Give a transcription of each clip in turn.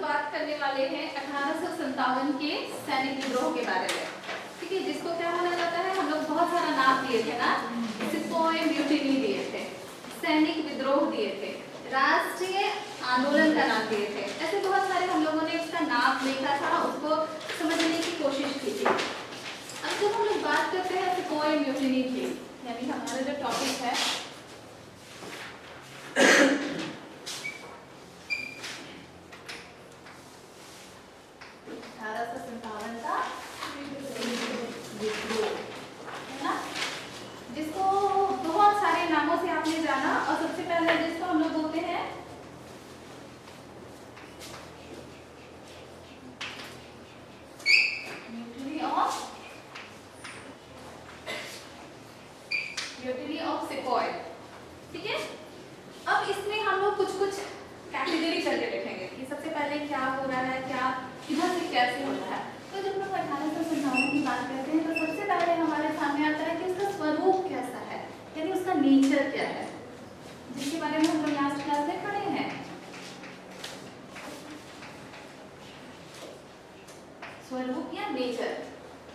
बात करने वाले हैं 1857 के सैनिक विद्रोह के बारे में। ठीक है, जिसको क्या माना जाता है, हम लोग बहुत सारा नाम दिए थे ना, सिपोय म्यूटिनी दिए थे, सैनिक विद्रोह दिए थे, राष्ट्रीय आंदोलन का नाम दिए थे, ऐसे बहुत सारे हम लोगों ने उसका नाम लिखा था, उसको समझने की कोशिश की थी। अब जब हम लोग बात करते हैं सिपोय म्यूटिनी की, यानी हमारा जो टॉपिक है जिसको बहुत सारे नामों से आपने जाना, और सबसे पहले जिसको हम लोग बोलते हैं म्यूटिनी ऑफ सिपोय। ठीक है, अब इसमें हम लोग कुछ कुछ कैटेगरी करके देखेंगे कि सबसे पहले क्या हो रहा है, क्या किधर से कैसे हो रहा है। तो जब हम 1857 की बात करते हैं तो सबसे पहले हमारे सामने आता है कि उसका स्वरूप कैसा है, यानी उसका नेचर क्या है, जिसके बारे में हम लोग लास्ट क्लास में पढ़े हैं। स्वरूप या नेचर,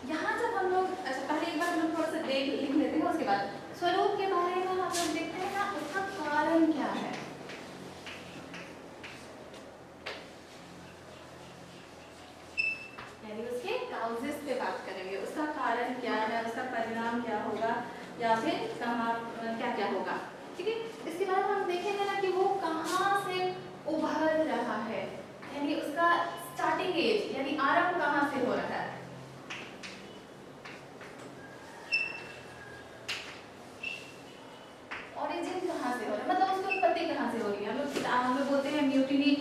यहाँ जब हम लोग पहले एक बार हम लोग थोड़ा सा लिख लेते हैं, उसके बाद स्वरूप के बारे में हम लोग देखते हैं ना, उसका कारण क्या है। यानी उसके काउजेस पे बात करेंगे, उसका कारण क्या है, उसका परिणाम क्या होगा, या फिर कहाँ क्या क्या होगा। ठीक है, इसके बाद हम देखेंगे ना कि वो कहाँ से उभर रहा है, यानी उसका स्टार्टिंग एज, यानी आरंभ कहाँ से हो रहा है। ओरिजिन कहाँ से हो रहा है, मतलब उसकी उत्पत्ति कहाँ से हो रही है। हम लोग बोलते हैं म्यूटिनी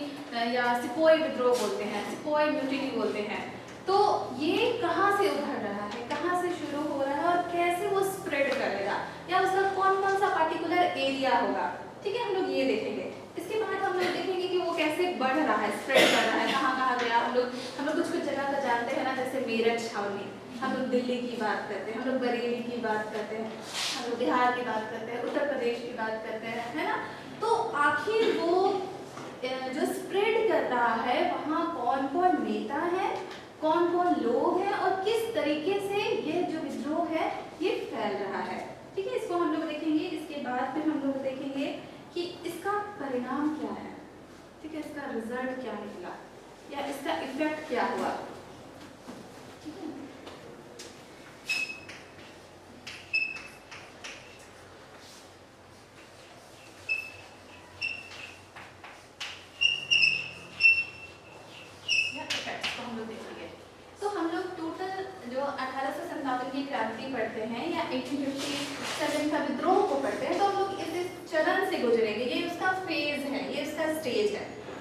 या सिपोय विद्रोह बोलते हैं, सिपोय म्यूटिनी बोलते हैं। तो ये कहाँ से उभर रहा है, कहाँ से शुरू हो रहा है, और कैसे वो स्प्रेड करेगा, या उसका कौन कौन सा पार्टिकुलर एरिया होगा। ठीक है, हम लोग ये देखेंगे। इसके बाद हम लोग देखेंगे कि वो कैसे बढ़ रहा है, स्प्रेड कर रहा है, कहाँ कहाँ गया। हम लोग कुछ कुछ जगह का जानते हैं ना, जैसे मेरठ छावनी, हम लोग दिल्ली की बात करते हैं, हम लोग बरेली की बात करते हैं, हम लोग बिहार की बात करते हैं, उत्तर प्रदेश की बात करते हैं, है ना। तो आखिर वो जो स्प्रेड कर रहा है, वहाँ कौन कौन नेता है, कौन कौन लोग हैं, और किस तरीके से ये जो विद्रोह है ये फैल रहा है। ठीक है, इसको हम लोग देखेंगे। इसके बाद फिर हम लोग देखेंगे कि इसका परिणाम क्या है। ठीक है, इसका रिजल्ट क्या निकला, या इसका इफेक्ट क्या हुआ। ठीक है, जो 1857 की क्रांति पढ़ते हैं या 1857 का विद्रोह को पढ़ते हैं, तो हम लोग इस चरण से गुजरेंगे। ये उसका फेज है, ये उसका स्टेज है।